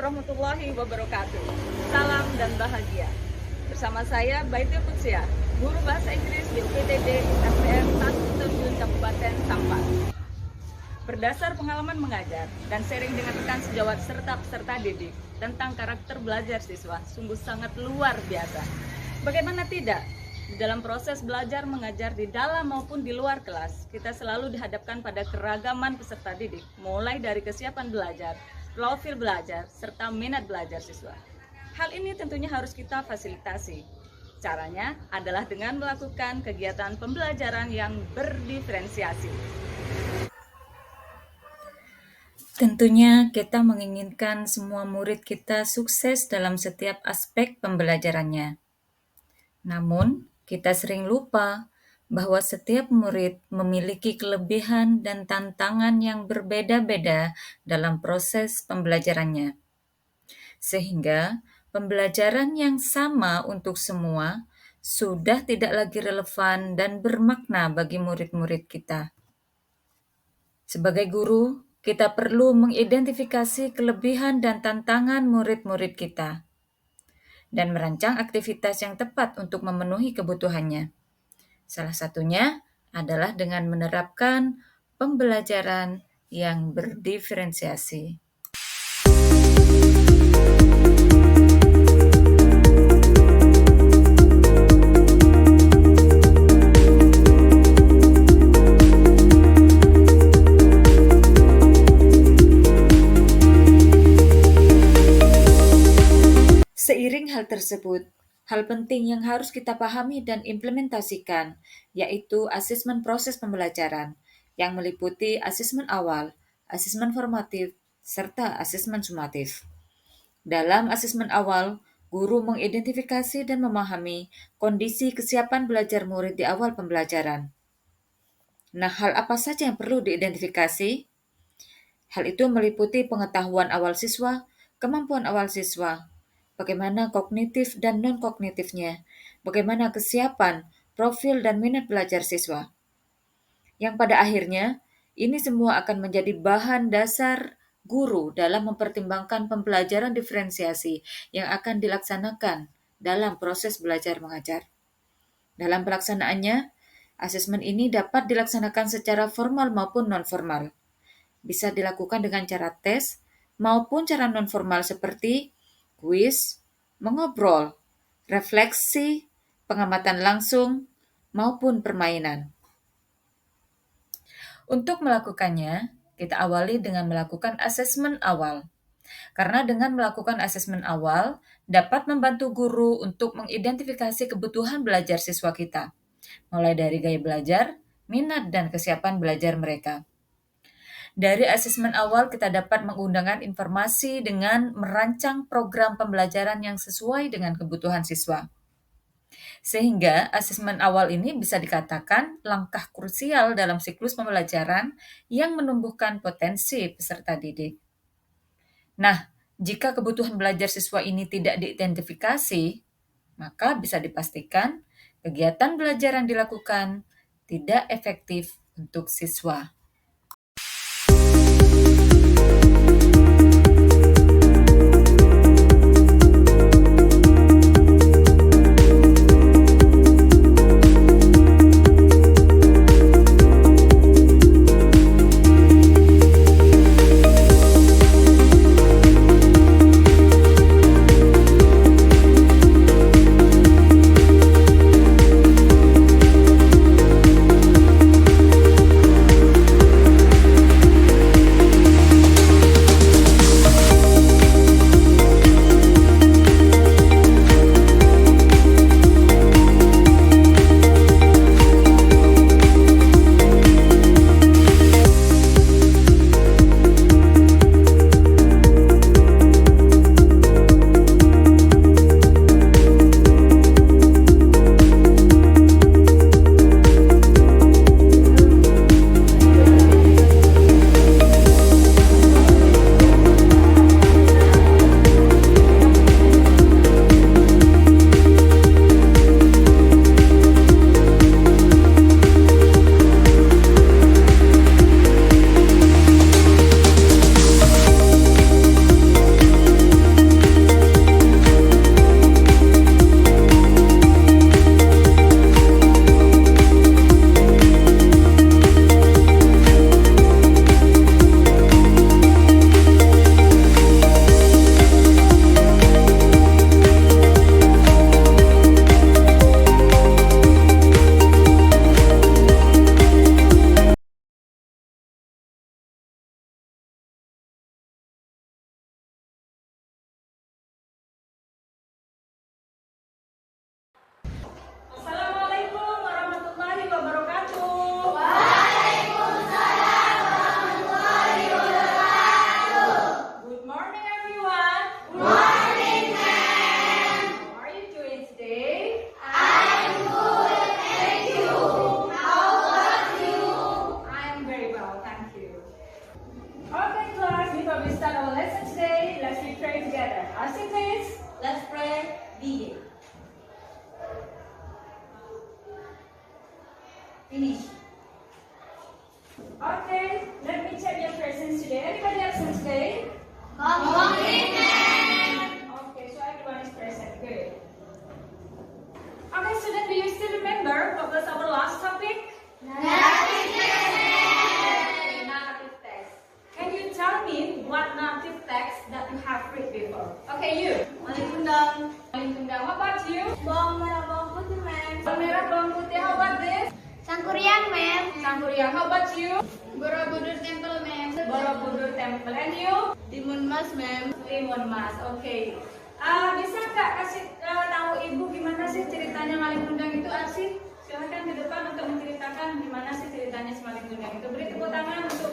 warahmatullahi wabarakatuh. Salam dan bahagia. Bersama saya Baitul Qudsiah, guru bahasa Inggris di UPTD STM 1 Terjun Kabupaten Sampang. Berdasar pengalaman mengajar dan sharing dengan rekan sejawat serta peserta didik tentang karakter belajar siswa sungguh sangat luar biasa. Bagaimana tidak? Di dalam proses belajar mengajar di dalam maupun di luar kelas, kita selalu dihadapkan pada keragaman peserta didik, mulai dari kesiapan belajar, profil belajar, serta minat belajar siswa. Hal ini tentunya harus kita fasilitasi. Caranya adalah dengan melakukan kegiatan pembelajaran yang berdiferensiasi. Tentunya kita menginginkan semua murid kita sukses dalam setiap aspek pembelajarannya. Namun, kita sering lupa bahwa setiap murid memiliki kelebihan dan tantangan yang berbeda-beda dalam proses pembelajarannya. Sehingga, pembelajaran yang sama untuk semua sudah tidak lagi relevan dan bermakna bagi murid-murid kita. Sebagai guru, kita perlu mengidentifikasi kelebihan dan tantangan murid-murid kita dan merancang aktivitas yang tepat untuk memenuhi kebutuhannya. Salah satunya adalah dengan menerapkan pembelajaran yang berdiferensiasi. Seiring hal tersebut, hal penting yang harus kita pahami dan implementasikan yaitu asesmen proses pembelajaran yang meliputi asesmen awal, asesmen formatif, serta asesmen sumatif. Dalam asesmen awal, guru mengidentifikasi dan memahami kondisi kesiapan belajar murid di awal pembelajaran. Nah, hal apa saja yang perlu diidentifikasi? Hal itu meliputi pengetahuan awal siswa, kemampuan awal siswa, bagaimana kognitif dan non-kognitifnya, bagaimana kesiapan, profil, dan minat belajar siswa. Yang pada akhirnya, ini semua akan menjadi bahan dasar guru dalam mempertimbangkan pembelajaran diferensiasi yang akan dilaksanakan dalam proses belajar mengajar. Dalam pelaksanaannya, asesmen ini dapat dilaksanakan secara formal maupun non-formal. Bisa dilakukan dengan cara tes maupun cara non-formal seperti kuis, mengobrol, refleksi, pengamatan langsung, maupun permainan. Untuk melakukannya, kita awali dengan melakukan asesmen awal. Karena dengan melakukan asesmen awal, dapat membantu guru untuk mengidentifikasi kebutuhan belajar siswa kita, mulai dari gaya belajar, minat, dan kesiapan belajar mereka. Dari asesmen awal kita dapat mengundangkan informasi dengan merancang program pembelajaran yang sesuai dengan kebutuhan siswa. Sehingga asesmen awal ini bisa dikatakan langkah krusial dalam siklus pembelajaran yang menumbuhkan potensi peserta didik. Nah, jika kebutuhan belajar siswa ini tidak diidentifikasi, maka bisa dipastikan kegiatan belajar yang dilakukan tidak efektif untuk siswa. Okay, let me check your presence today. Anybody absent today? Okay, so everyone is present. Good. Okay, student, do you still remember what was our last topic? Okay, narrative text. Can you tell me what narrative text that you have read before? Okay, you. Maling Kundang. Maling Kundang. What about you? Bawang merah, bawang putih, ma'am. Bawang merah, bawang putih. How about this? Sangkuriang, ma'am. Sangkuriang. How about you? Borobudur Temple, ma'am. Borobudur Temple. And you? Timun Mas, ma'am. Timun Mas. Okay. Bisa nggak kasih tahu ibu gimana sih ceritanya Maling Kundang itu asik? Silahkan ke depan untuk menceritakan gimana sih ceritanya si Maling Kundang itu. Beri tepuk tangan untuk.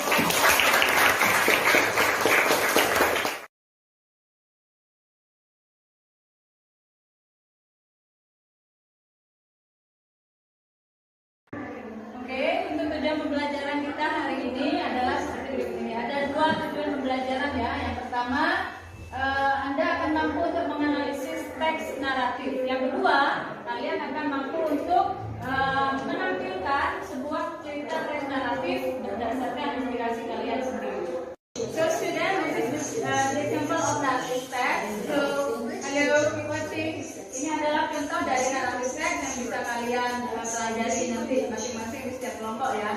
Oke, untuk tujuan pembelajaran kita hari ini adalah seperti berikut ini. Ada dua tujuan pembelajaran ya. Yang pertama, Anda akan mampu untuk menganalisis teks naratif. Yang kedua, kalian akan mampu untuk menampilkan sebuah cerita teks naratif berdasarkan inspirasi kalian sendiri. So student, this is the example of narrative text. So, hello, watching. Ini adalah contoh dari narrative text yang bisa kalian pelajari nanti masing-masing di setiap kelompok ya.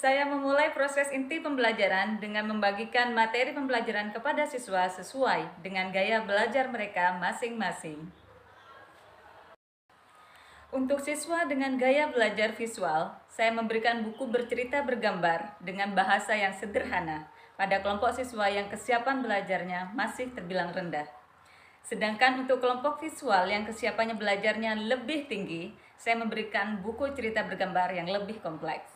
Saya memulai proses inti pembelajaran dengan membagikan materi pembelajaran kepada siswa sesuai dengan gaya belajar mereka masing-masing. Untuk siswa dengan gaya belajar visual, saya memberikan buku bercerita bergambar dengan bahasa yang sederhana pada kelompok siswa yang kesiapan belajarnya masih terbilang rendah. Sedangkan untuk kelompok visual yang kesiapannya belajarnya lebih tinggi, saya memberikan buku cerita bergambar yang lebih kompleks.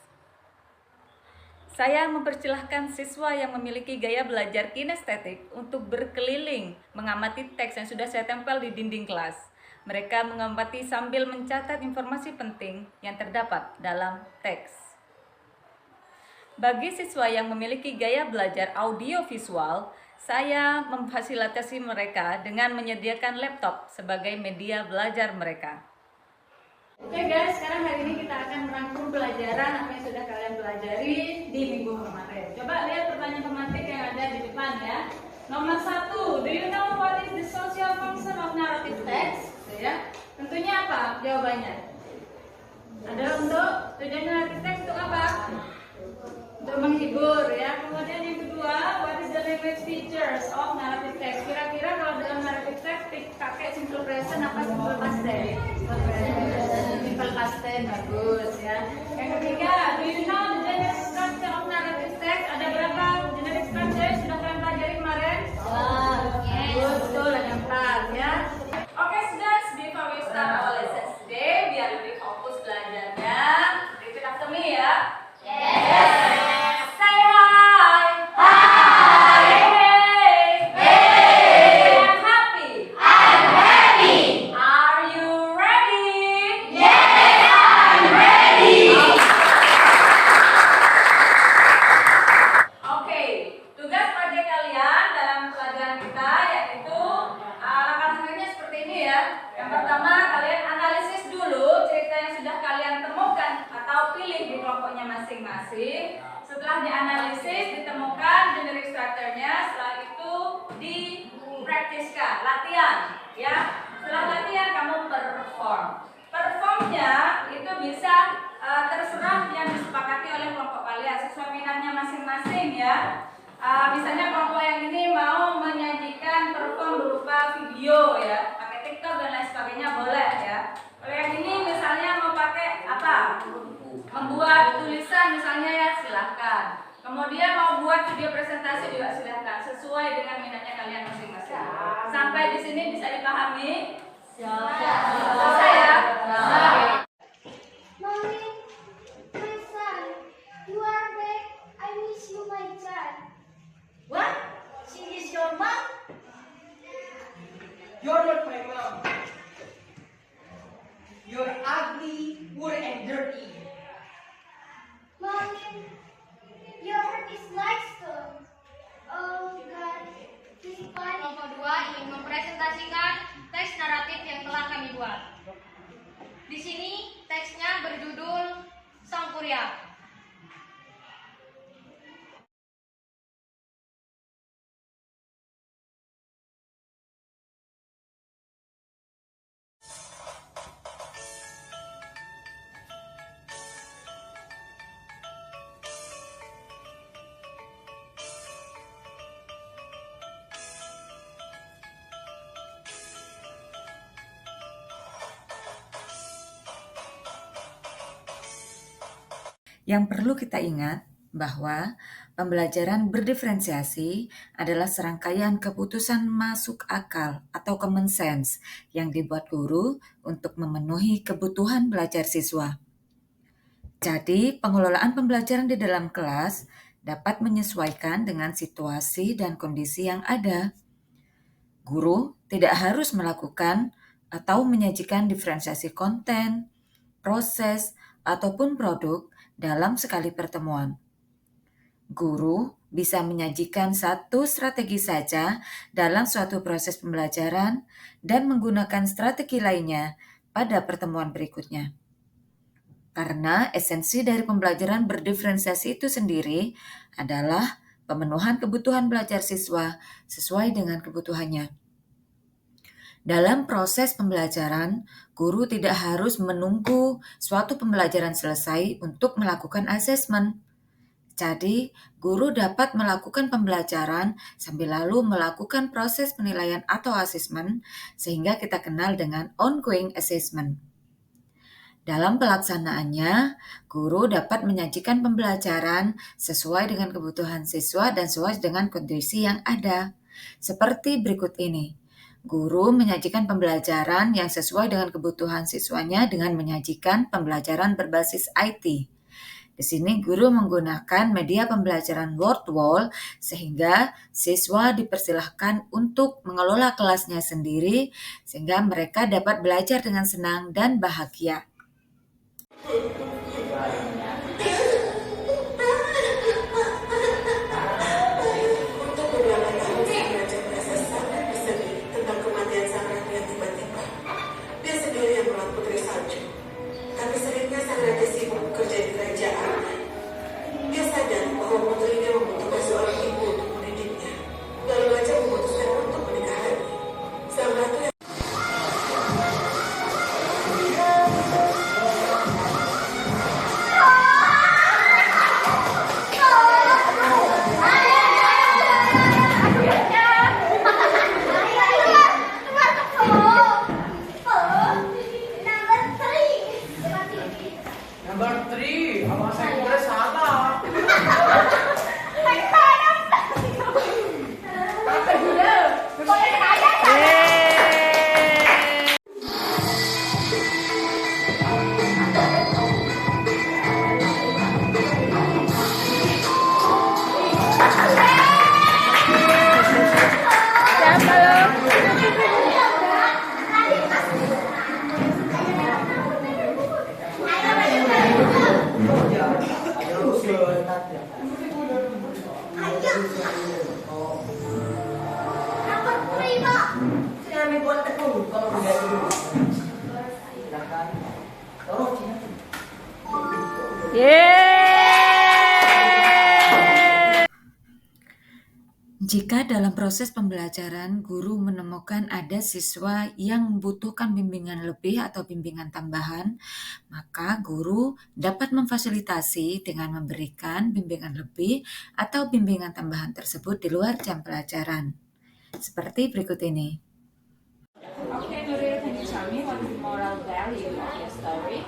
Saya mempersilahkan siswa yang memiliki gaya belajar kinestetik untuk berkeliling mengamati teks yang sudah saya tempel di dinding kelas. Mereka mengamati sambil mencatat informasi penting yang terdapat dalam teks. Bagi siswa yang memiliki gaya belajar audiovisual, saya memfasilitasi mereka dengan menyediakan laptop sebagai media belajar mereka. Oke guys, sekarang hari ini kita akan merangkum pelajaran apa yang sudah kalian pelajari di minggu kemarin. Coba lihat pertanyaan tematik yang ada di depan ya. Nomor 1, do you know what is the social function of narrative text? Ya, tentunya apa jawabannya? Adalah untuk tujuan narrative text untuk apa? Untuk menghibur ya. Kemudian yang kedua, what is the language features of narrative text? Kira-kira kalau dalam narrative text pakai simple present apa simple past tense? Simple past tense, bagus ya. Yang ketiga, do you know the generic structure of narrative text? Ada berapa generic structure sudah kalian pelajari kemarin? Bagus, betul, ada 4 ya. Oke students, before we start our lesson today, biar lebih fokus belajarnya, repeat after me ya. Yes. Say hi. Hi. Hey. Hey. I'm happy. I'm happy. Are you ready? Yes, I'm ready. Oke, tugas proyek kalian dalam pelajaran kita yaitu langkah-langkahnya seperti ini ya. Yang pertama, kalian analisis dulu cerita yang sudah kalian temukan atau pilih di kelompoknya masing-masing. Setelah dianalisis, ditemukan generic structure-nya, setelah itu dipraktiskan, latihan ya. Setelah latihan kamu perform. Performnya itu bisa terserah yang disepakati oleh kelompok kalian sesuai minatnya masing-masing ya. Misalnya kelompok yang ini mau menyajikan perform berupa video ya, pakai TikTok dan lain sebagainya boleh ya. Kalau yang ini misalnya mau pakai apa? Membuat tulisan misalnya ya silahkan. Kemudian mau buat video presentasi juga silahkan, sesuai dengan minatnya kalian masing-masing. Sampai di sini bisa dipahami? Selesai ya? Mommy, my son, you are back. I miss you, my child. What? She is your mom? You're not my mom. You're ugly, poor, and dirty. Mommy, your heart is like stone. Oh God, this funny. Kelompok 2 ingin mempresentasikan teks naratif yang telah kami buat. Di sini teksnya berjudul Sangkuriang. Yang perlu kita ingat bahwa pembelajaran berdiferensiasi adalah serangkaian keputusan masuk akal atau common sense yang dibuat guru untuk memenuhi kebutuhan belajar siswa. Jadi, pengelolaan pembelajaran di dalam kelas dapat menyesuaikan dengan situasi dan kondisi yang ada. Guru tidak harus melakukan atau menyajikan diferensiasi konten, proses, ataupun produk dalam sekali pertemuan. Guru bisa menyajikan satu strategi saja dalam suatu proses pembelajaran dan menggunakan strategi lainnya pada pertemuan berikutnya. Karena esensi dari pembelajaran berdiferensiasi itu sendiri adalah pemenuhan kebutuhan belajar siswa sesuai dengan kebutuhannya. Dalam proses pembelajaran, guru tidak harus menunggu suatu pembelajaran selesai untuk melakukan asesmen. Jadi, guru dapat melakukan pembelajaran sambil lalu melakukan proses penilaian atau asesmen sehingga kita kenal dengan ongoing assessment. Dalam pelaksanaannya, guru dapat menyajikan pembelajaran sesuai dengan kebutuhan siswa dan sesuai dengan kondisi yang ada. Seperti berikut ini. Guru menyajikan pembelajaran yang sesuai dengan kebutuhan siswanya dengan menyajikan pembelajaran berbasis IT. Di sini guru menggunakan media pembelajaran word wall sehingga siswa dipersilahkan untuk mengelola kelasnya sendiri sehingga mereka dapat belajar dengan senang dan bahagia. Number 3, abang saya kira salah. Jika dalam proses pembelajaran guru menemukan ada siswa yang membutuhkan bimbingan lebih atau bimbingan tambahan, maka guru dapat memfasilitasi dengan memberikan bimbingan lebih atau bimbingan tambahan tersebut di luar jam pelajaran. Seperti berikut ini. Okay, Nuril, can you tell me what is the moral value of your story?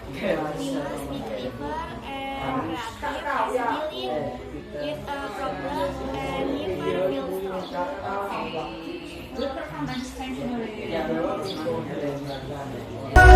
We must be clever and creative, dealing with a problem and never feel strong. Okay, good performance. Thank you, Nuril.